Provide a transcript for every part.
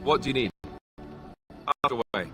What do you need? Out away.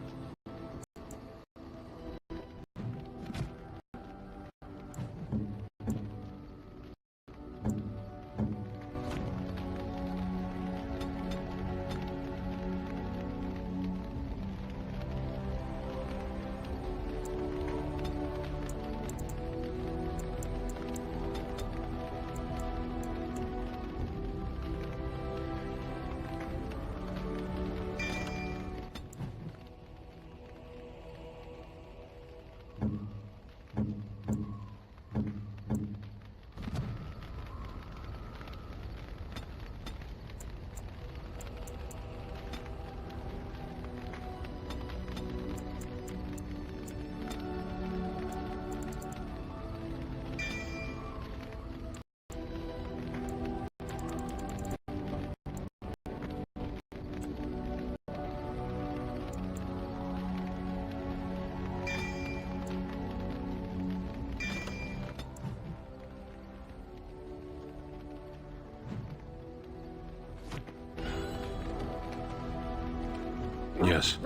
Yes.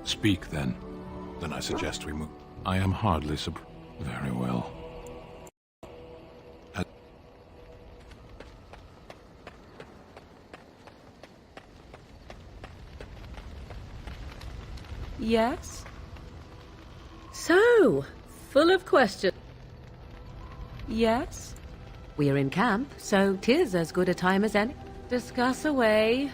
Speak, then. Then I suggest we move. I am hardly very well. Yes? So, full of questions. Yes? We're in camp, so 'tis as good a time as any. Discuss away.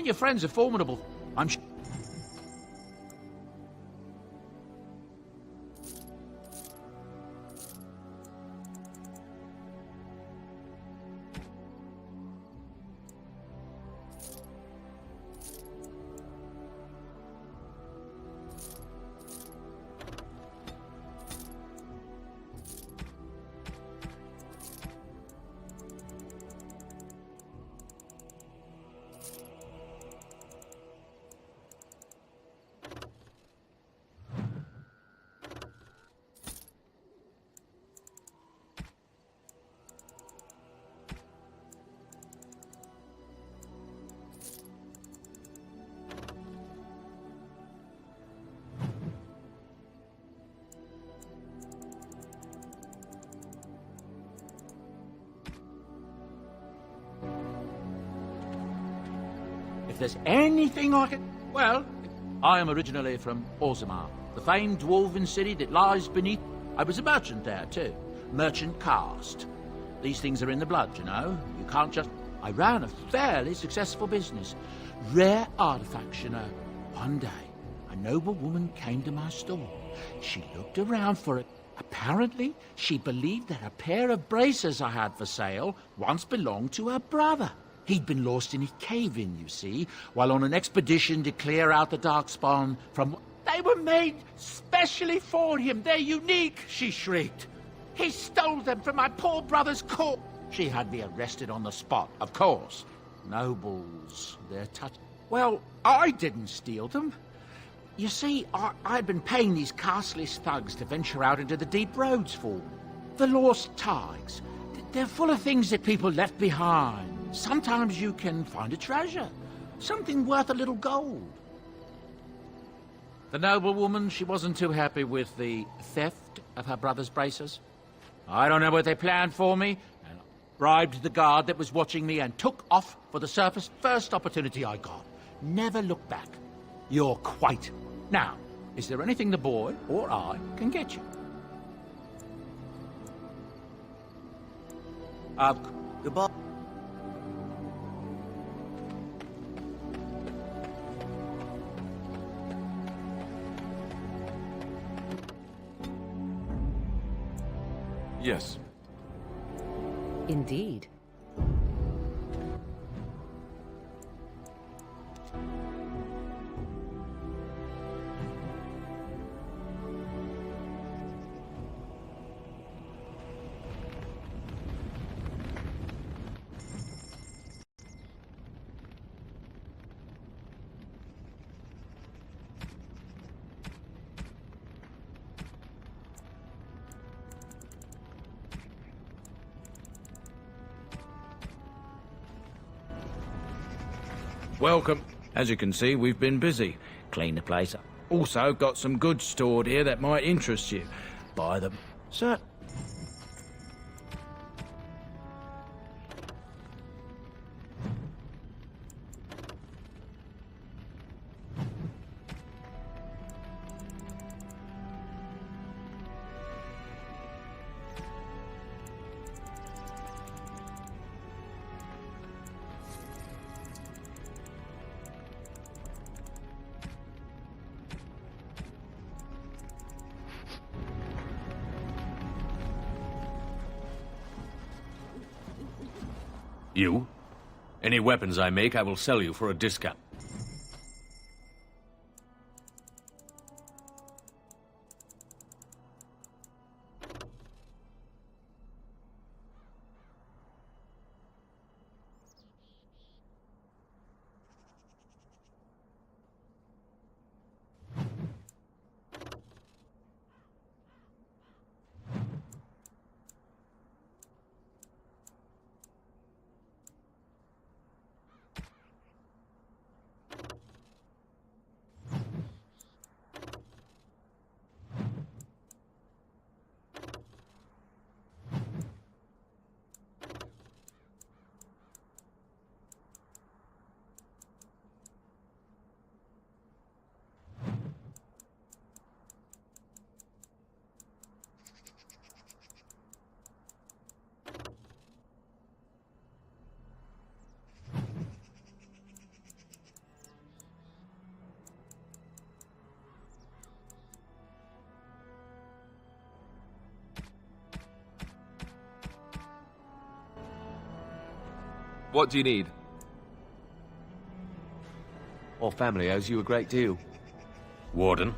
and your friends are formidable. I'm sure. If there's anything I can... Well, I am originally from Orzammar, the famed dwarven city that lies beneath... I was a merchant there, too. Merchant caste. These things are in the blood, you know. You can't just... I ran a fairly successful business. Rare artifacts, you know. One day, a noble woman came to my store. She looked around for it. Apparently, she believed that a pair of braces I had for sale once belonged to her brother. He'd been lost in a cave-in, you see, while on an expedition to clear out the Darkspawn from... They were made specially for him. They're unique, she shrieked. He stole them from my poor brother's corpse. She had me arrested on the spot, of course. Nobles, they're touch... Well, I didn't steal them. You see, I'd been paying these castless thugs to venture out into the deep roads for me. The lost tigers. They're full of things that people left behind. Sometimes you can find a treasure, something worth a little gold. The noblewoman, she wasn't too happy with the theft of her brother's braces. I don't know what they planned for me, and I bribed the guard that was watching me and took off for the surface first opportunity I got. Never look back. You're quite. Now, is there anything the boy or I can get you? Goodbye. Yes. Indeed. Welcome. As you can see, we've been busy. Clean the place up. Also got some goods stored here that might interest you. Buy them. Sir. You? Any weapons I make, I will sell you for a discount. What do you need? Our family owes you a great deal. Warden?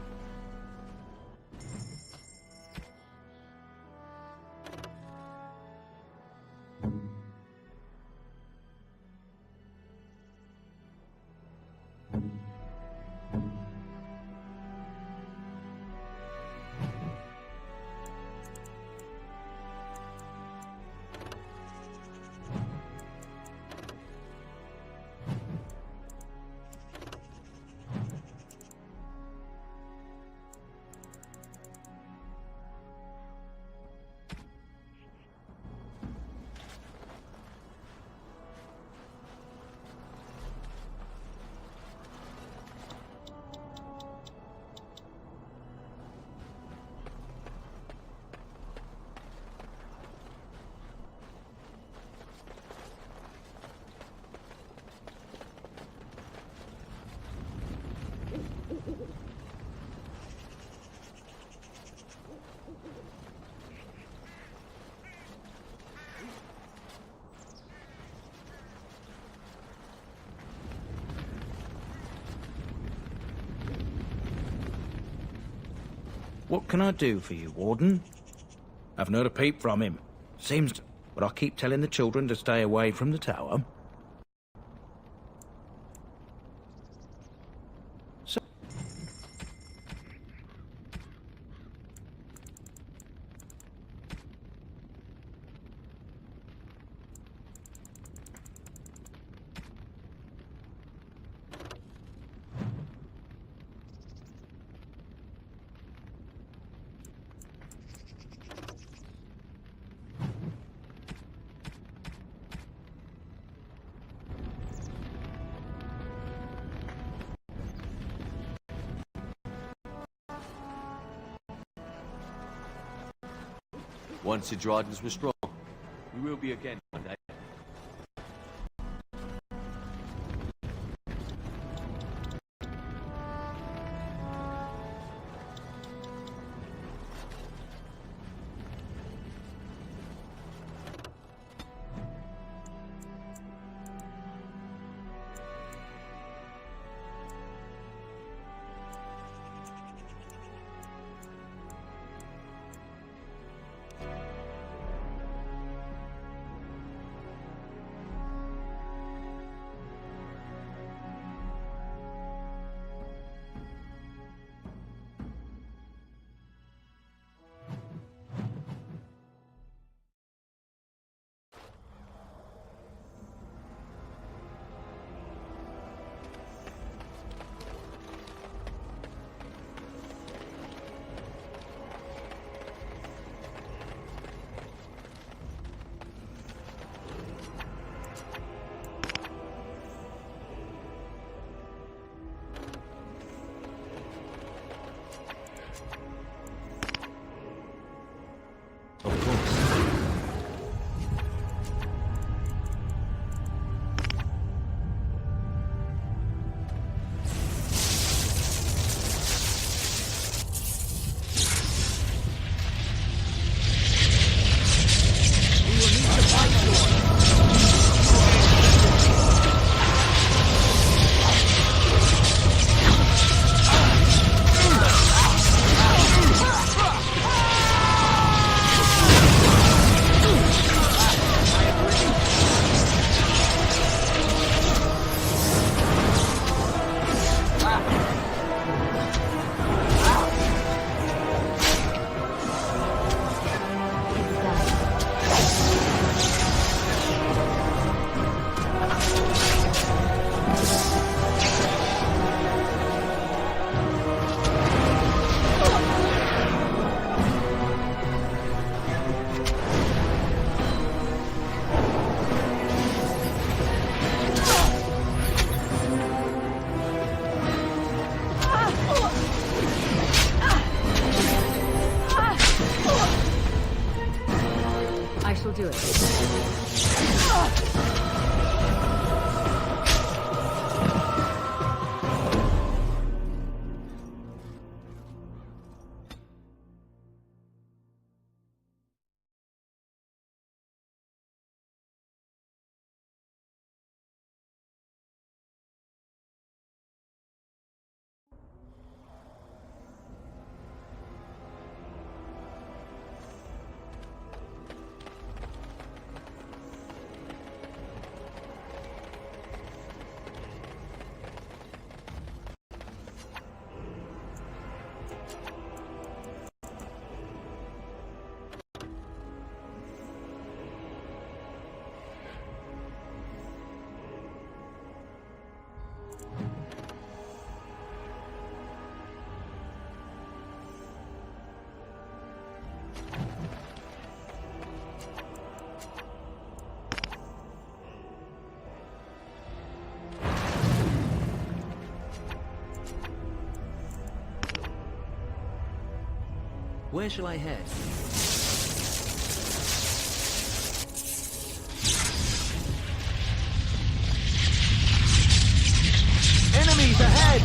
What can I do for you, Warden? Haven't heard a peep from him. Seems... But I keep telling the children to stay away from the tower. So... Once the Dryden's were strong, we will be again one day. Where shall I head? Enemies ahead!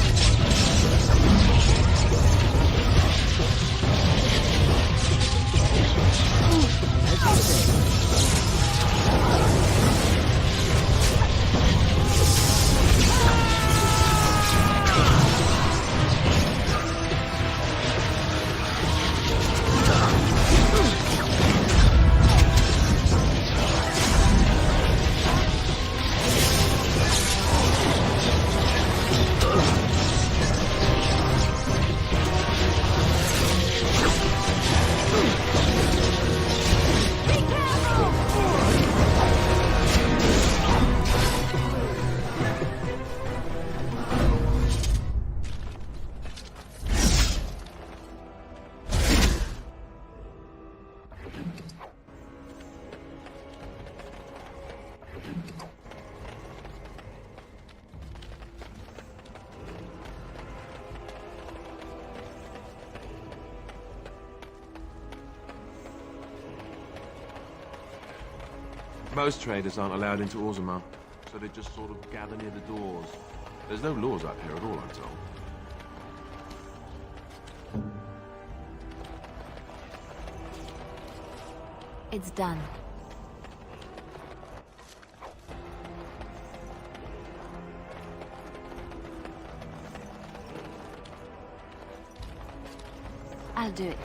Most traders aren't allowed into Orzammar, so they just sort of gather near the doors. There's no laws up here at all, I'm told. It's done. I'll do it.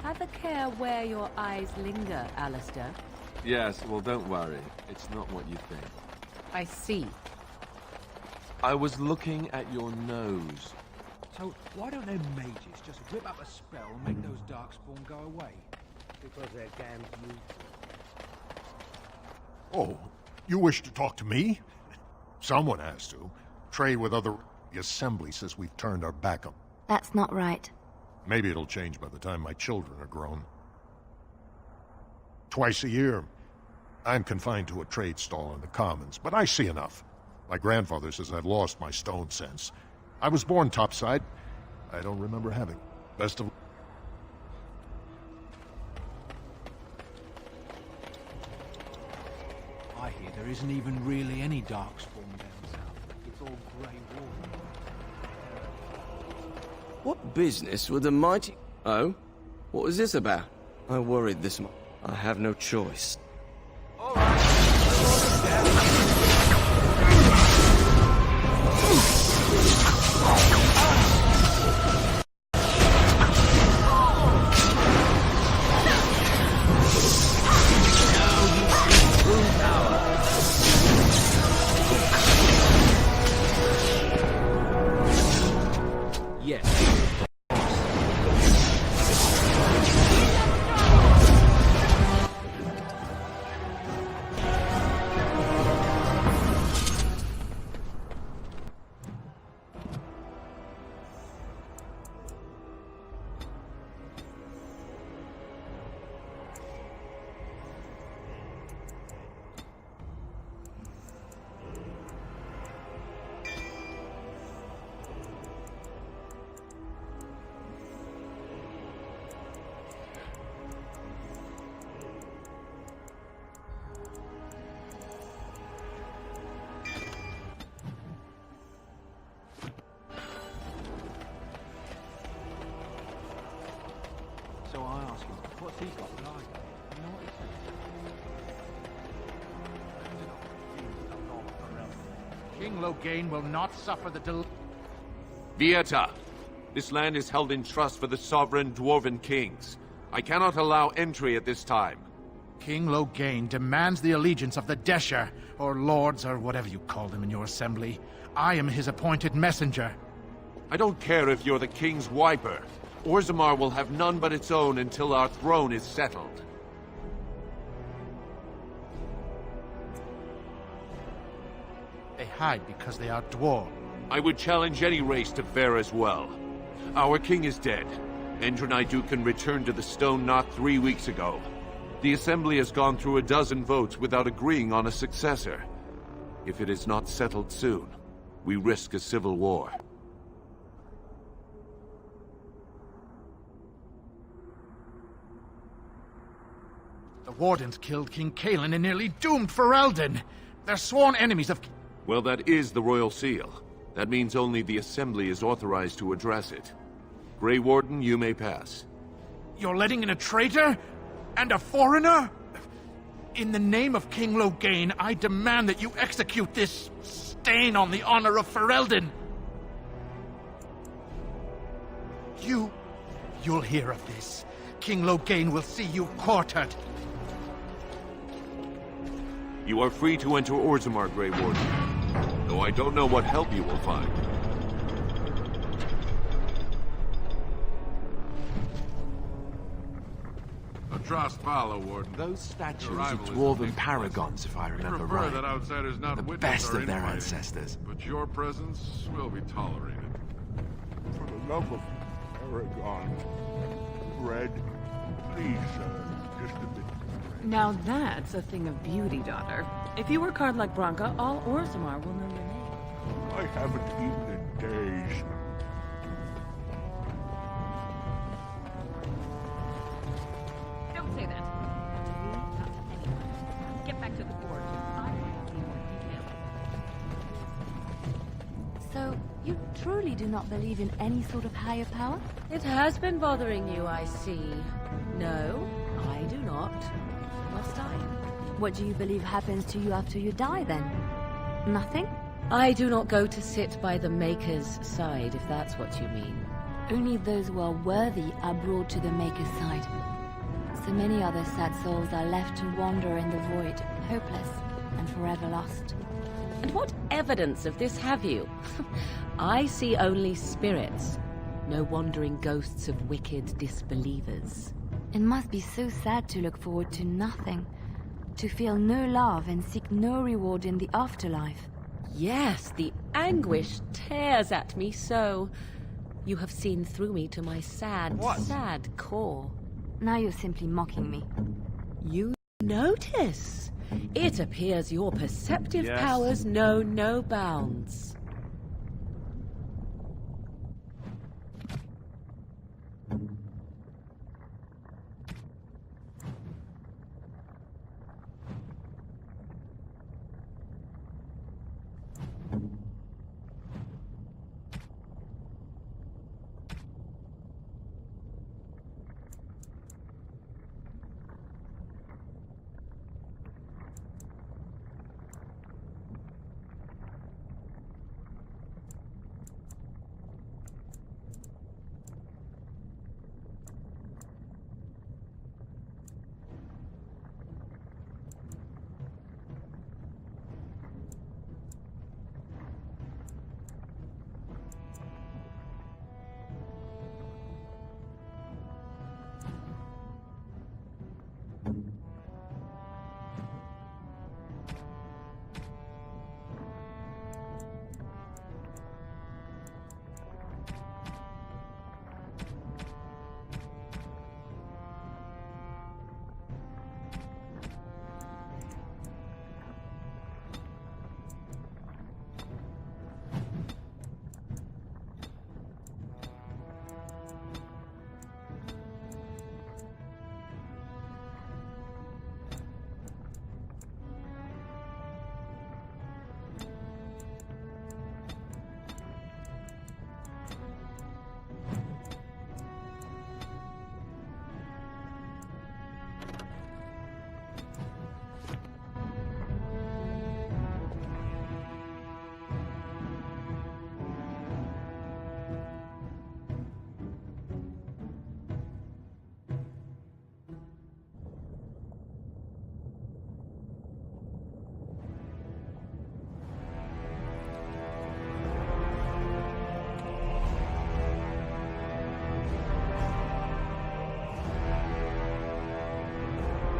Have a care where your eyes linger, Alistair. Yes, well, don't worry. It's not what you think. I see. I was looking at your nose. So why don't them mages just whip up a spell and make those darkspawn go away? Because they're damned you. Oh, you wish to talk to me? Someone has to. Trade with other... The Assembly says we've turned our back on... That's not right. Maybe it'll change by the time my children are grown. Twice a year, I'm confined to a trade stall in the Commons, but I see enough. My grandfather says I've lost my stone sense. I was born topside. I don't remember having. Best of... I hear there isn't even really any darkspawn down south. It's all grey water. What business would the mighty... Oh? What is this about? I worried this much. I have no choice. So I ask him, what's he got that I don't? You know what he says? King Loghain will not suffer the del... Vieta, this land is held in trust for the sovereign dwarven kings. I cannot allow entry at this time. King Loghain demands the allegiance of the Desher, or lords, or whatever you call them in your assembly. I am his appointed messenger. I don't care if you're the king's wiper. Orzammar will have none but its own until our throne is settled. They hide because they are dwarf. I would challenge any race to fare as well. Our king is dead. Endroni Dukan returned to the Stone Knot 3 weeks ago. The Assembly has gone through a dozen votes without agreeing on a successor. If it is not settled soon, We risk a civil war. The Wardens killed King Cailan and nearly doomed Ferelden. They're sworn enemies of... Well, that is the Royal Seal. That means only the Assembly is authorized to address it. Grey Warden, you may pass. You're letting in a traitor? And a foreigner? In the name of King Loghain, I demand that you execute this stain on the honor of Ferelden. You'll hear of this. King Loghain will see you quartered. You are free to enter Orzammar, Grey Warden. Though I don't know what help you will find. Warden. Those statues are dwarven paragons, if I remember right. That outsiders not the witness best our of their infighting, ancestors. But your presence will be tolerated. For the love of Aragon, bread, please, just a bit. Now that's a thing of beauty, daughter. If you work hard like Branka, all Orzammar will know your name. I haven't eaten in days. Don't say that. Get back to the board. I want to see more details. So, you truly do not believe in any sort of higher power? It has been bothering you, I see. No, I do not. Must I? What do you believe happens to you after you die, then? Nothing? I do not go to sit by the Maker's side, if that's what you mean. Only those who are worthy are brought to the Maker's side. So many other sad souls are left to wander in the void, hopeless and forever lost. And what evidence of this have you? I see only spirits, no wandering ghosts of wicked disbelievers. It must be so sad to look forward to nothing, to feel no love and seek no reward in the afterlife. Yes, the anguish tears at me so. You have seen through me to my sad, sad core. Now you're simply mocking me. You notice? It appears your perceptive powers know no bounds.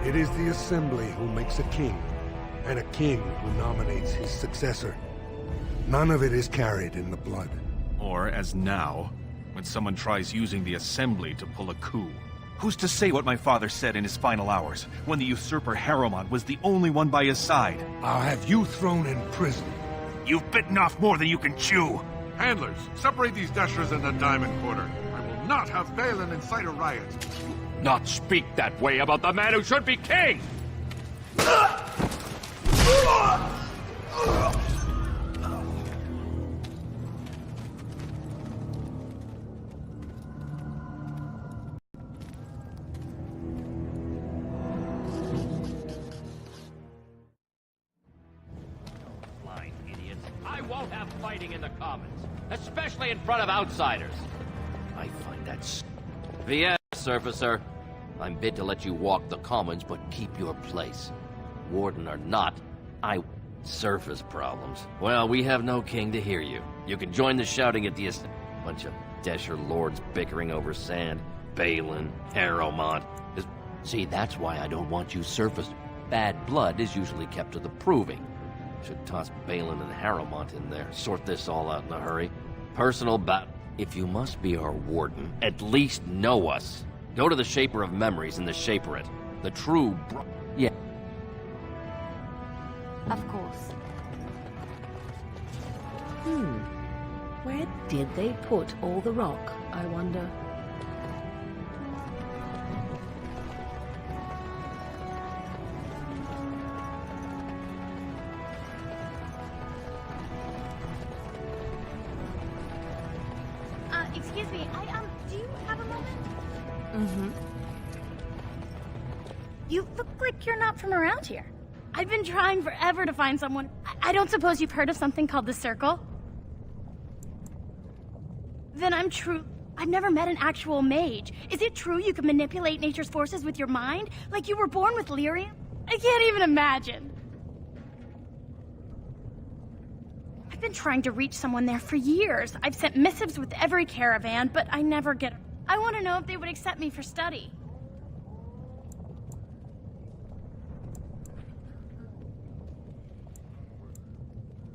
It is the Assembly who makes a king, and a king who nominates his successor. None of it is carried in the blood. Or, as now, when someone tries using the Assembly to pull a coup. Who's to say what my father said in his final hours, when the usurper Harrowmont was the only one by his side? I'll have you thrown in prison, You've bitten off more than you can chew. Handlers, separate these dashers in the diamond quarter. I will not have Balin incite a riot. Not speak that way about the man who should be king! Blind idiots. I won't have fighting in the Commons, especially in front of outsiders. I find that VS, Surfacer. I'm bid to let you walk the Commons, but keep your place. Warden or not, surface problems. Well, we have no king to hear you. You can join the shouting at the bunch of Desher lords bickering over sand. Balin, Harrowmont. See, that's why I don't want you surface. Bad blood is usually kept to the proving. Should toss Balin and Harrowmont in there. Sort this all out in a hurry. Personal If you must be our warden, at least know us. Go to the Shaper of Memories in the Shaperate. The true Yeah. Of course. Where did they put all the rock, I wonder? Excuse me, do you have a moment? Mm-hmm. You look like you're not from around here. I've been trying forever to find someone. I don't suppose you've heard of something called the Circle? Then I've never met an actual mage. Is it true you can manipulate nature's forces with your mind? Like you were born with lyrium? I can't even imagine. I've been trying to reach someone there for years. I've sent missives with every caravan, but I never get... I want to know if they would accept me for study.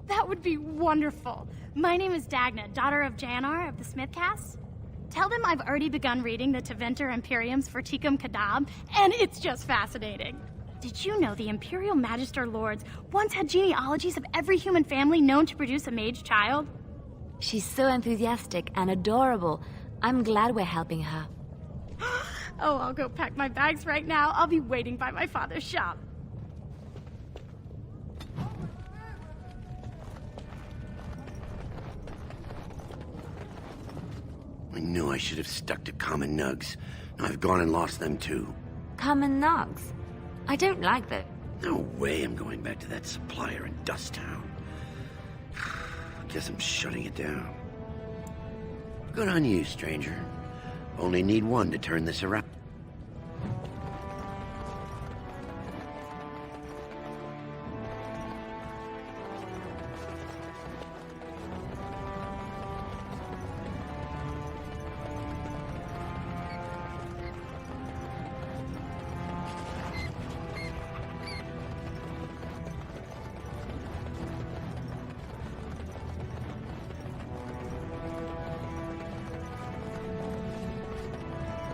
That would be wonderful. My name is Dagna, daughter of Janar of the Smith Caste. Tell them I've already begun reading the Tevinter Imperiums for Tikum Kadab, and it's just fascinating. Did you know the Imperial Magister Lords once had genealogies of every human family known to produce a mage child? She's so enthusiastic and adorable. I'm glad we're helping her. Oh, I'll go pack my bags right now. I'll be waiting by my father's shop. I knew I should have stuck to common nugs. Now I've gone and lost them too. Common Nogs. I don't like that. No way I'm going back to that supplier in Dust Town. Guess I'm shutting it down. Good on you, stranger. Only need one to turn this around.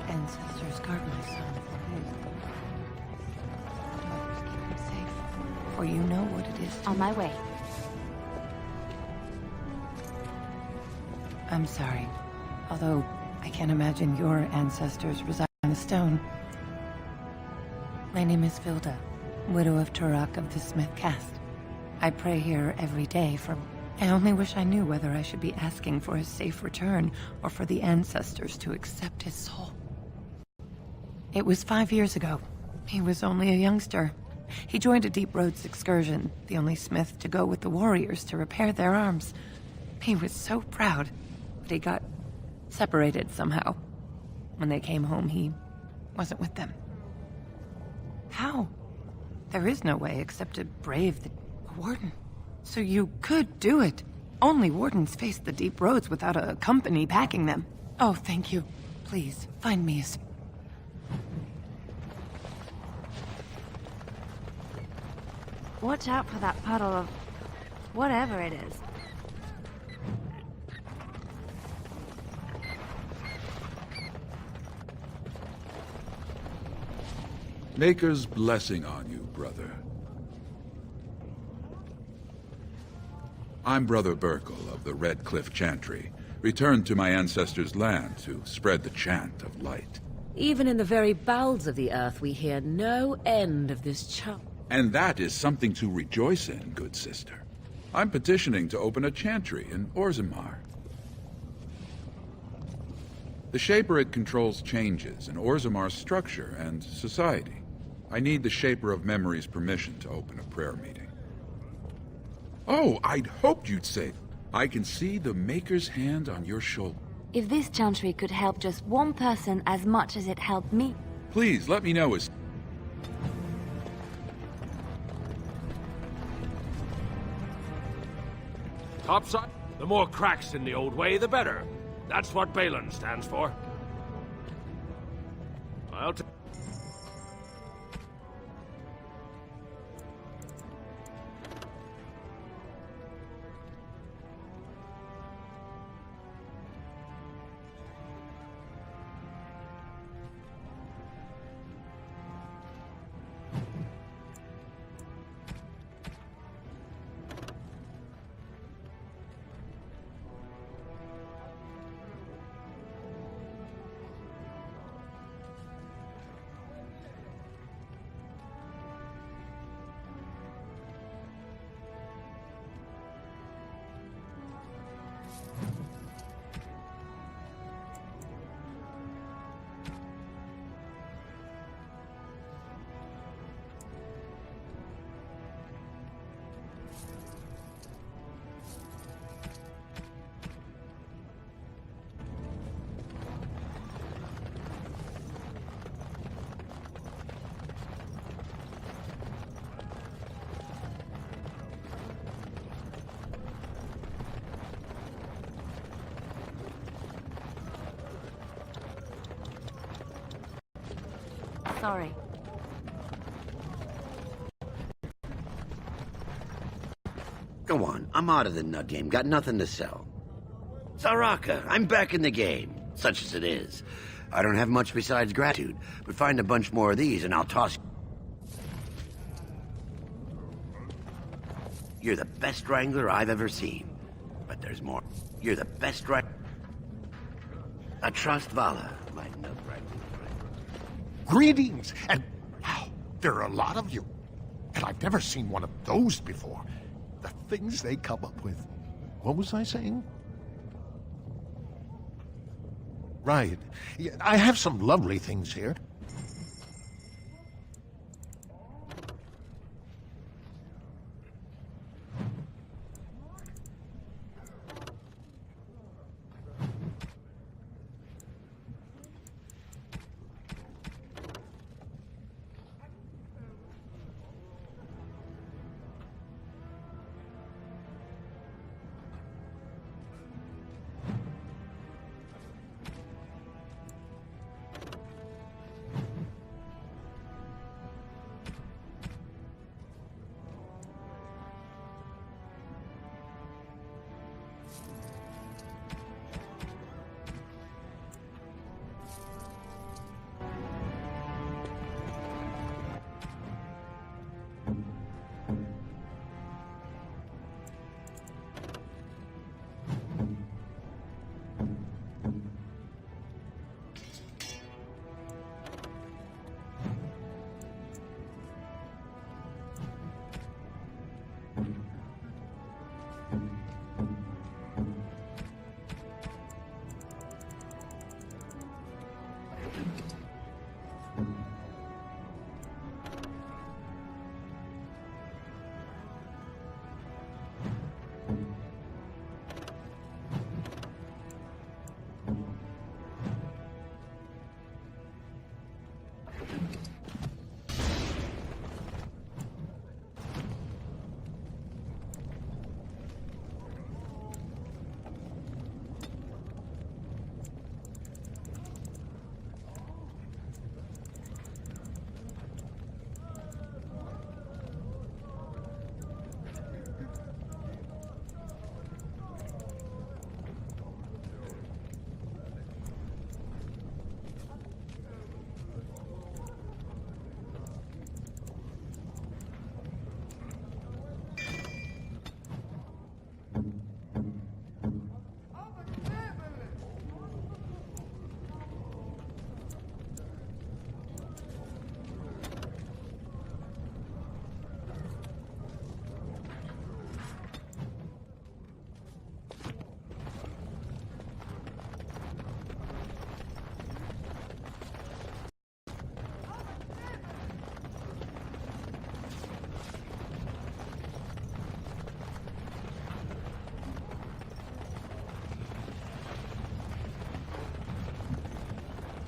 Ancestors guard my son for his. Daughters keep him safe. For you know what it is. On my way. I'm sorry. Although I can't imagine your ancestors reside on the stone. My name is Vilda, widow of Turak of the Smith Caste. I pray here every day for... I only wish I knew whether I should be asking for his safe return or for the ancestors to accept his soul. It was 5 years ago. He was only a youngster. He joined a Deep Roads excursion, the only smith to go with the warriors to repair their arms. He was so proud, but he got separated somehow. When they came home, he wasn't with them. How? There is no way except to brave the warden. So you could do it. Only wardens face the Deep Roads without a company backing them. Oh, thank you. Please, find me a... Watch out for that puddle of... whatever it is. Maker's blessing on you, brother. I'm Brother Burkle of the Red Cliff Chantry, returned to my ancestors' land to spread the chant of light. Even in the very bowels of the earth, we hear no end of this chant. And that is something to rejoice in, good sister. I'm petitioning to open a chantry in Orzammar. The Shaper controls changes in Orzammar's structure and society. I need the Shaper of Memory's permission to open a prayer meeting. Oh, I'd hoped you'd say, I can see the Maker's hand on your shoulder. If this chantry could help just one person as much as it helped me... Please, let me know as... Topside? The more cracks in the old way, the better. That's what Balin stands for. I'll Sorry. Go on, I'm out of the nut game, got nothing to sell. Saraka, I'm back in the game, such as it is. I don't have much besides gratitude, but find a bunch more of these and I'll toss... You're the best wrangler I've ever seen. But there's more. You're the best wrangler... I trust Vala, my nut wrangler. Greetings, and wow, there are a lot of you. And I've never seen one of those before. The things they come up with. What was I saying? Right. Yeah, I have some lovely things here.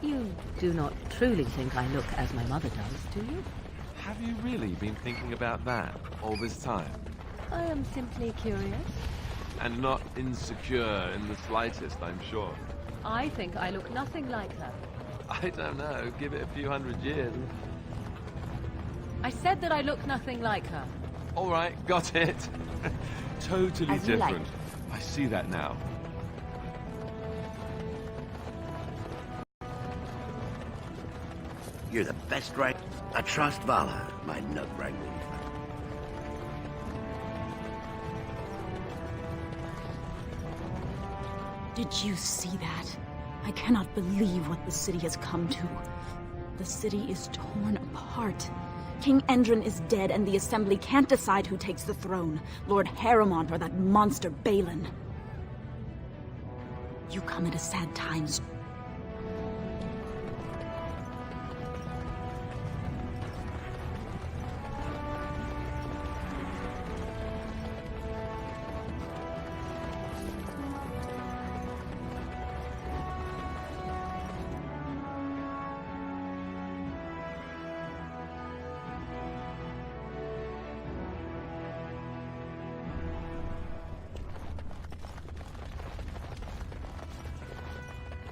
You do not truly think I look as my mother does, do you? Have you really been thinking about that all this time? I am simply curious. And not insecure in the slightest, I'm sure. I think I look nothing like her. I don't know. Give it a few hundred years. I said that I look nothing like her. All right, got it. Totally As you like. different. I see that now. You're the best right. I trust Vala, my nut wrangling friend. Did you see that? I cannot believe what the city has come to. The city is torn apart. King Endron is dead, and the Assembly can't decide who takes the throne, Lord Harrimont or that monster Balin. You come at a sad time.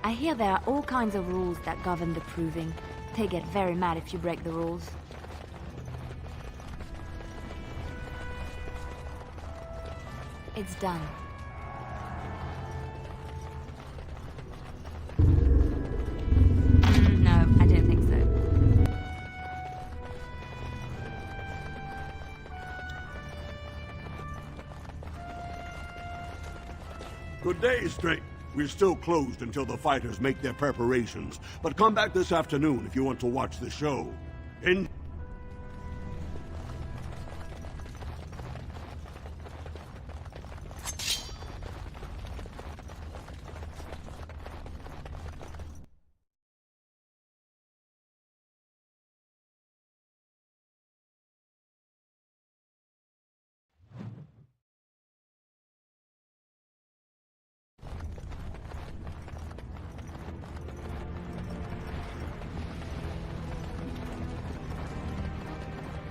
I hear there are all kinds of rules that govern the proving. They get very mad if you break the rules. It's done. No, I don't think so. Good day, Straight. We're still closed until the fighters make their preparations, but come back this afternoon if you want to watch the show.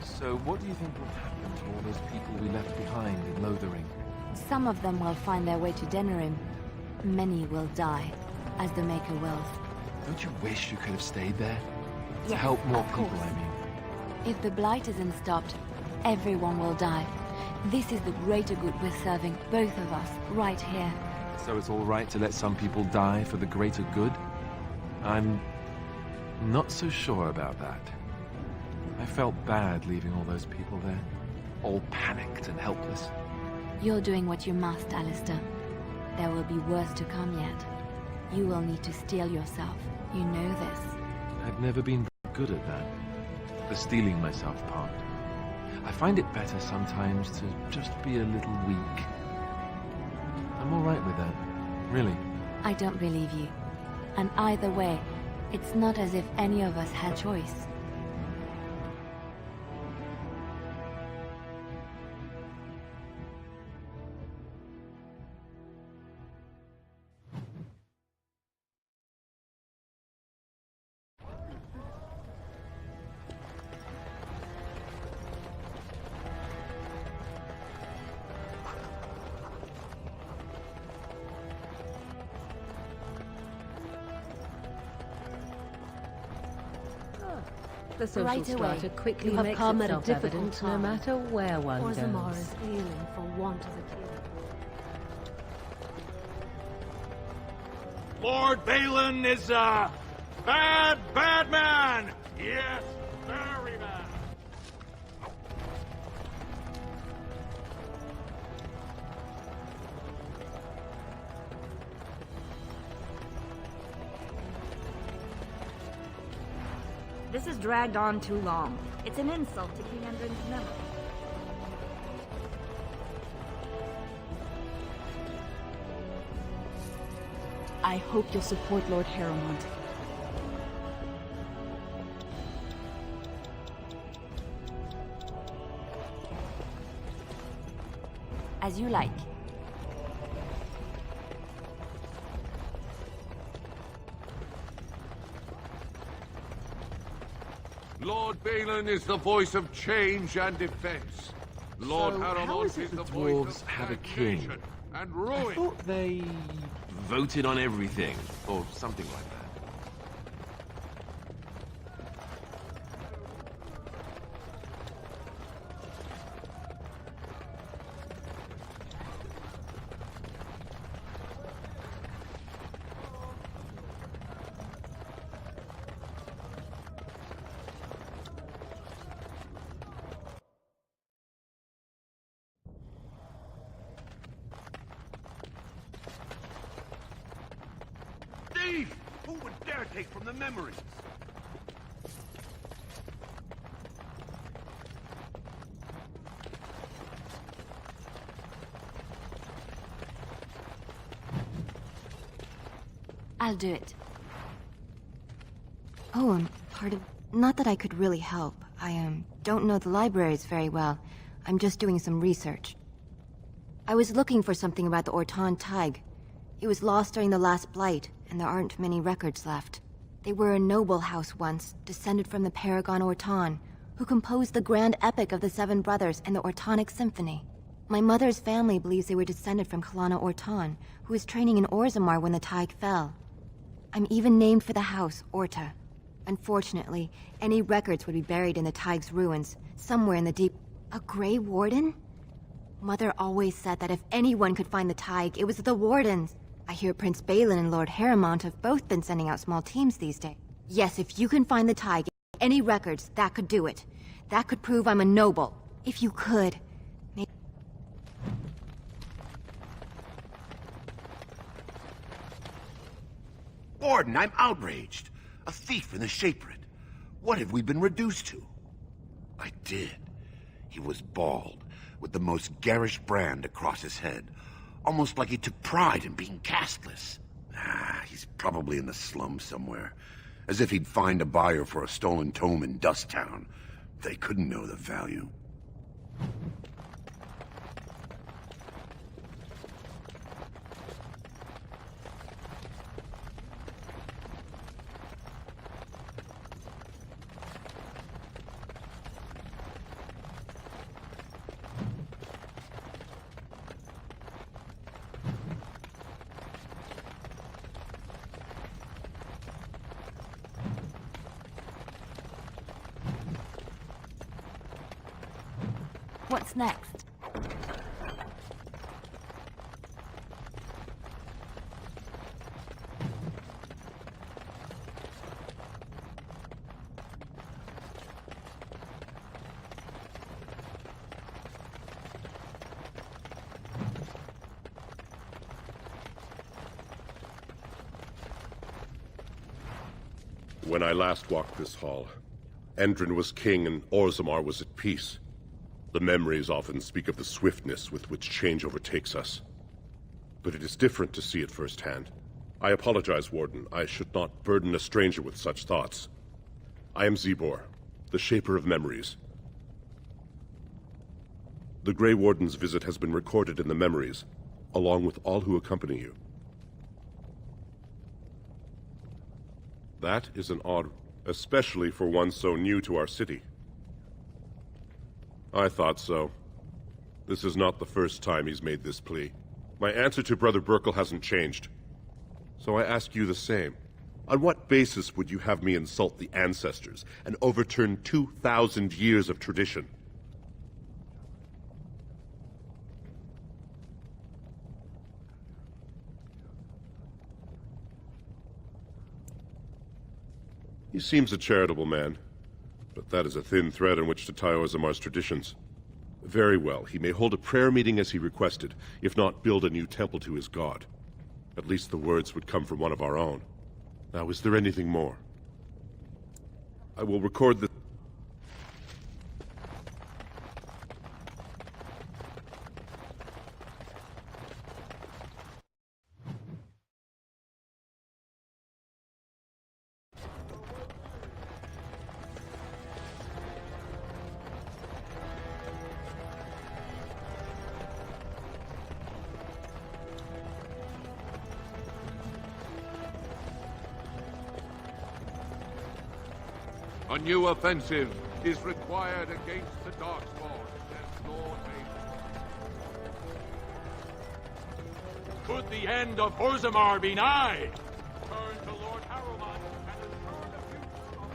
So what do you think will happen to all those people we left behind in Lothering? Some of them will find their way to Denerim. Many will die, as the Maker wills. Don't you wish you could have stayed there? To Yes, help more of people, course. I mean. If the Blight isn't stopped, everyone will die. This is the greater good we're serving, both of us, right here. So it's all right to let some people die for the greater good? I'm not so sure about that. I felt bad leaving all those people there, all panicked and helpless. You're doing what you must, Alistair. There will be worse to come yet. You will need to steel yourself. You know this. I've never been very good at that, the steeling myself part. I find it better sometimes to just be a little weak. I'm all right with that, really. I don't believe you. And either way, it's not as if any of us had choice. The social Right away. strata quickly You have makes come at a itself difficult evident no time. matter where one Orzammar goes. is ailing for want of a cure. Lord Balin is a bad, bad man! Yes, very bad. This has dragged on too long. It's an insult to King Endron's memory. I hope you'll support Lord Harrimont. As you like. Balin is the voice of change and defense. Lord So, how Haramond is it the the voice dwarves of have a king? stagnation and I ruin. thought they voted on everything, or something like that. Thief! Who would dare take from the memories? I'll do it. Oh, pardon. Not that I could really help. I, don't know the libraries very well. I'm just doing some research. I was looking for something about the Orton Tig. It was lost during the last Blight, and there aren't many records left. They were a noble house once, descended from the Paragon Orton, who composed the grand epic of the Seven Brothers and the Ortonic Symphony. My mother's family believes they were descended from Kalana Orton, who was training in Orzammar when the Tig fell. I'm even named for the house, Orta. Unfortunately, any records would be buried in the Tig's ruins, somewhere in the deep... A Grey Warden? Mother always said that if anyone could find the Tig, it was the Wardens. I hear Prince Balin and Lord Haramond have both been sending out small teams these days. Yes, if you can find the Tig, any records, that could do it. That could prove I'm a noble. If you could. Warden, I'm outraged. A thief in the Shapered. What have we been reduced to? I did. He was bald, with the most garish brand across his head. Almost like he took pride in being castless. He's probably in the slums somewhere. As if he'd find a buyer for a stolen tome in Dust Town. They couldn't know the value. What's next? When I last walked this hall, Endrin was king and Orzammar was at peace. The memories often speak of the swiftness with which change overtakes us. But it is different to see it firsthand. I apologize, Warden. I should not burden a stranger with such thoughts. I am Zebor, the Shaper of Memories. The Grey Warden's visit has been recorded in the memories, along with all who accompany you. That is an odd, especially for one so new to our city. I thought so. This is not the first time he's made this plea. My answer to Brother Burkle hasn't changed. So I ask you the same. On what basis would you have me insult the ancestors and overturn 2,000 years of tradition? He seems a charitable man. But that is a thin thread on which to tie Orzammar's traditions. Very well, he may hold a prayer meeting as he requested, if not build a new temple to his god. At least the words would come from one of our own. Now, is there anything more? I will record the... A new offensive is required against the Darkspawn, says Lord Mason. Could the end of Orzammar be nigh? Turn to Lord Harrowmont and ensure the future of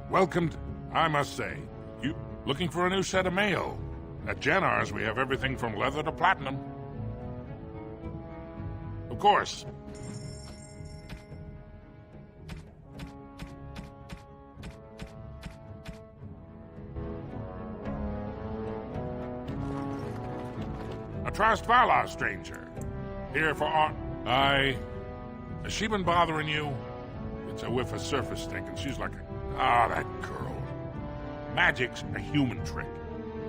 Welcome, I must say. You looking for a new set of mail? At Janar's, we have everything from leather to platinum. Of course. A Trust Valar, stranger. Here for art. Has she been bothering you? It's a whiff of surface stink, and she's like a... Ah, that girl. Magic's a human trick.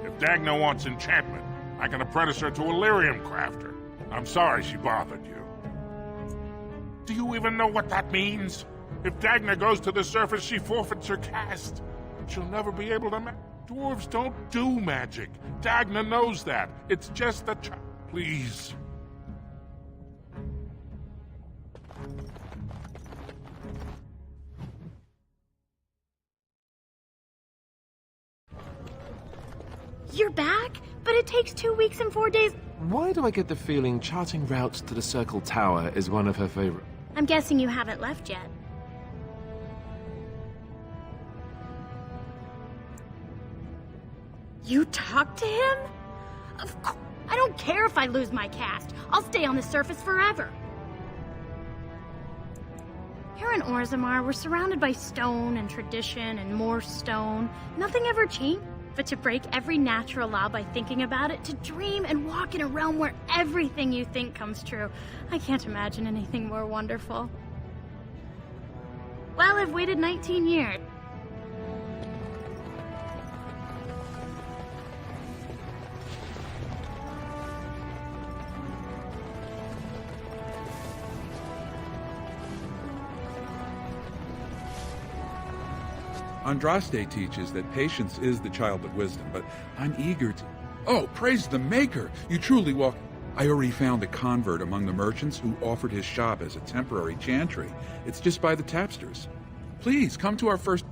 If Dagna wants enchantment, I can apprentice her to a lyrium crafter. I'm sorry she bothered you. Do you even know what that means? If Dagna goes to the surface, she forfeits her caste. She'll never be able to Dwarves don't do magic. Dagna knows that. It's just a Please. You're back? But it takes 2 weeks and 4 days. Why do I get the feeling charting routes to the Circle Tower is one of her favorite? I'm guessing you haven't left yet. You talked to him? Of course. I don't care if I lose my caste. I'll stay on the surface forever. Here in Orzammar, we're surrounded by stone and tradition and more stone. Nothing ever changed. But to break every natural law by thinking about it, to dream and walk in a realm where everything you think comes true. I can't imagine anything more wonderful. Well, I've waited 19 years. Andraste teaches that patience is the child of wisdom, but I'm eager to... Oh, praise the Maker! You truly walk... I already found a convert among the merchants who offered his shop as a temporary chantry. It's just by the tapsters. Please, come to our first...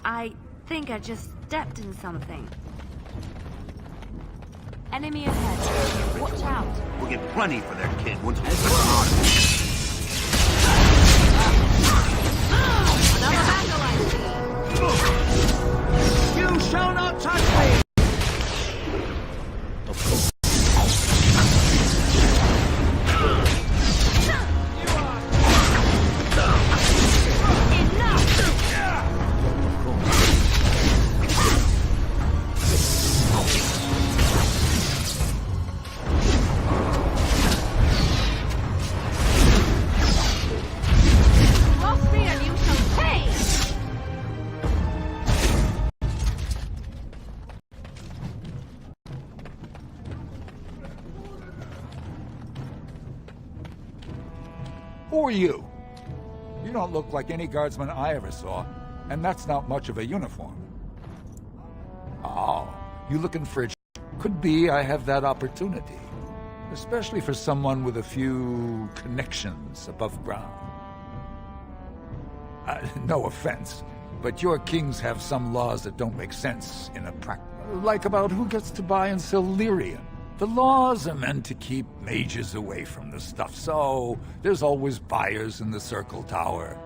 I think I just stepped in something. Enemy ahead. Watch out. We'll get plenty for their kid once we... You shall not touch me! Who are you? You don't look like any guardsman I ever saw, and that's not much of a uniform. Oh, you looking for a Could be I have that opportunity. Especially for someone with a few connections above ground. No offense, But your kings have some laws that don't make sense in a like about who gets to buy and sell lyrium. The laws are meant to keep mages away from the stuff, so there's always buyers in the Circle Tower.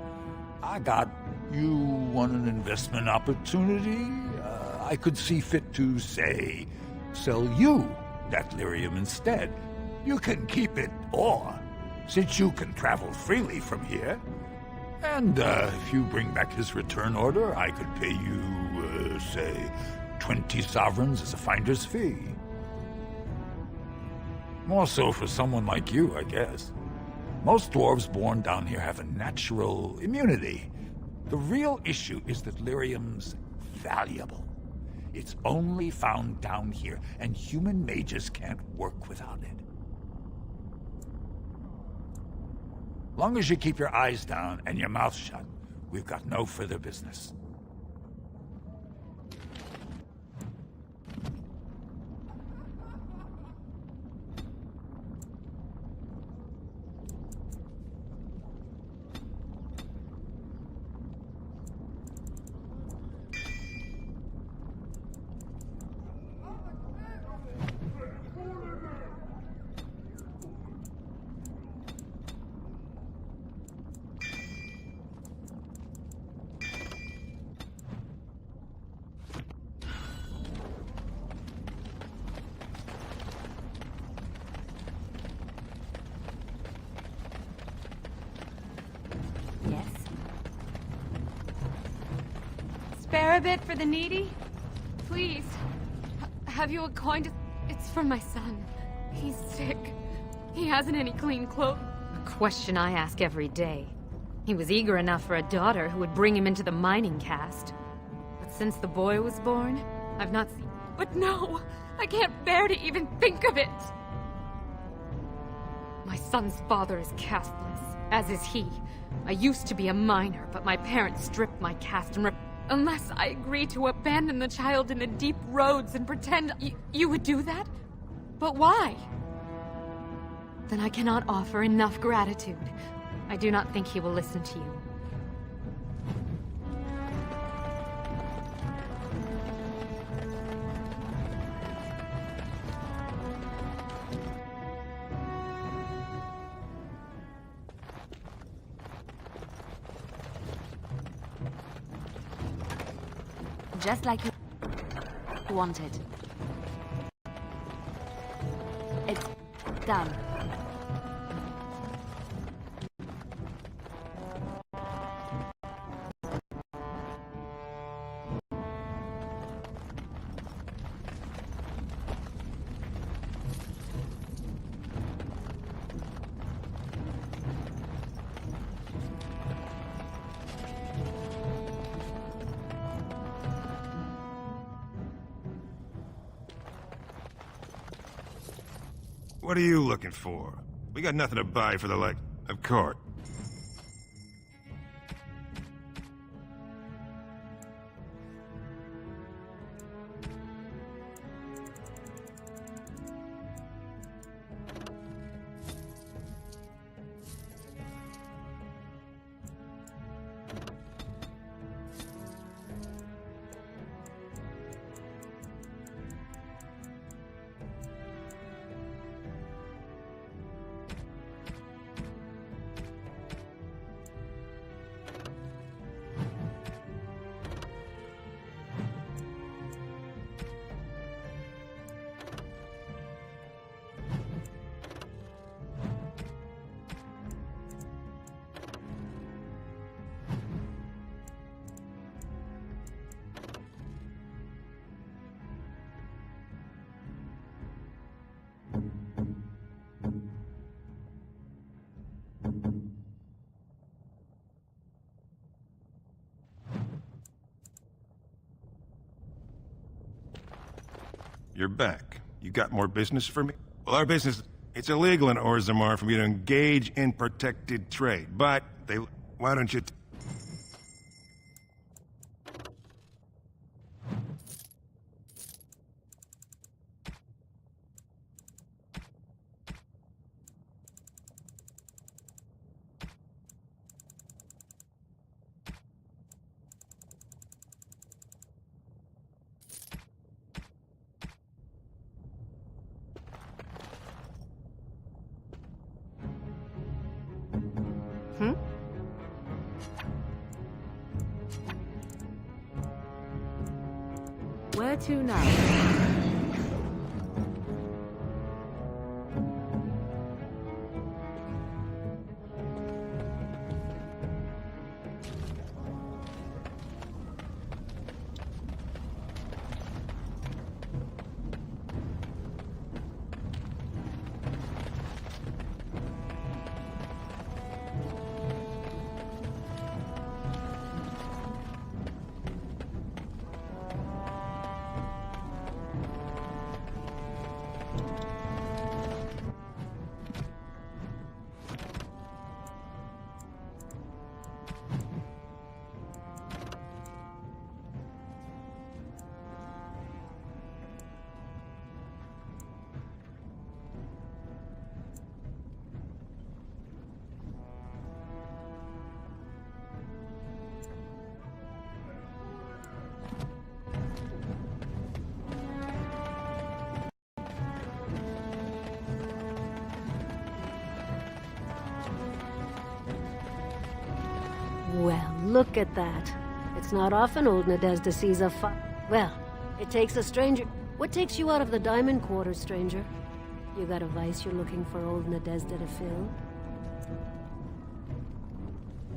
I got you want an investment opportunity? I could see fit to, say, sell you that lyrium instead. You can keep it, or, since you can travel freely from here, and if you bring back his return order, I could pay you, say, 20 sovereigns as a finder's fee. More so for someone like you, I guess. Most dwarves born down here have a natural immunity. The real issue is that lyrium's valuable. It's only found down here, and human mages can't work without it. Long as you keep your eyes down and your mouth shut, we've got no further business. Spare a bit for the needy? Please. Have you a coin to... It's for my son. He's sick. He hasn't any clean clothes. A question I ask every day. He was eager enough for a daughter who would bring him into the mining caste. But since the boy was born, I've not seen... But no! I can't bear to even think of it! My son's father is casteless, as is he. I used to be a miner, but my parents stripped my caste and unless I agree to abandon the child in the deep roads and pretend you would do that? But why? Then I cannot offer enough gratitude. I do not think he will listen to you. Just like you wanted. It's done. What are you looking for? We got nothing to buy for the like of court. You're back. You got more business for me? Well, our business, it's illegal in Orzammar for me to engage in protected trade, but they... Why don't you... Where to now? Well, look at that. It's not often old Nadezhda sees a Well, it takes a stranger. What takes you out of the Diamond Quarters, stranger? You got a vice you're looking for old Nadezhda to fill?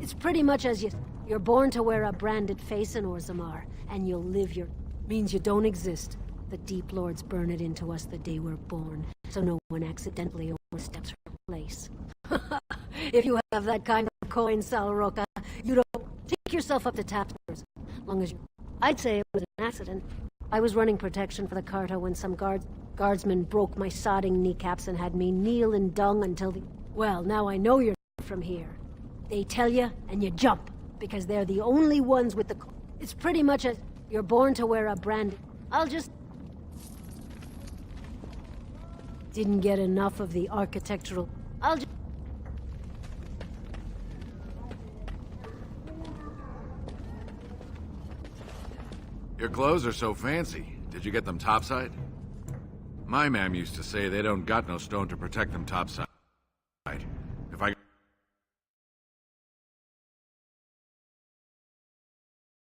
It's pretty much as you're born to wear a branded face in Orzammar, and you'll live your... means you don't exist. The Deep Lords burn it into us the day we're born, so no one accidentally oversteps her place. If you have that kind of coin, Salroka, you don't take yourself up to Tapsters. Long as you... I'd say it was an accident. I was running protection for the Carta when some guardsmen broke my sodding kneecaps and had me kneel in dung until the... Well, now I know you're from here. They tell you, and you jump, because they're the only ones with the... It's pretty much as you're born to wear a brand... I'll just... Didn't get enough of the architectural... I'll just... Your clothes are so fancy. Did you get them topside? My mam used to say they don't got no stone to protect them topside.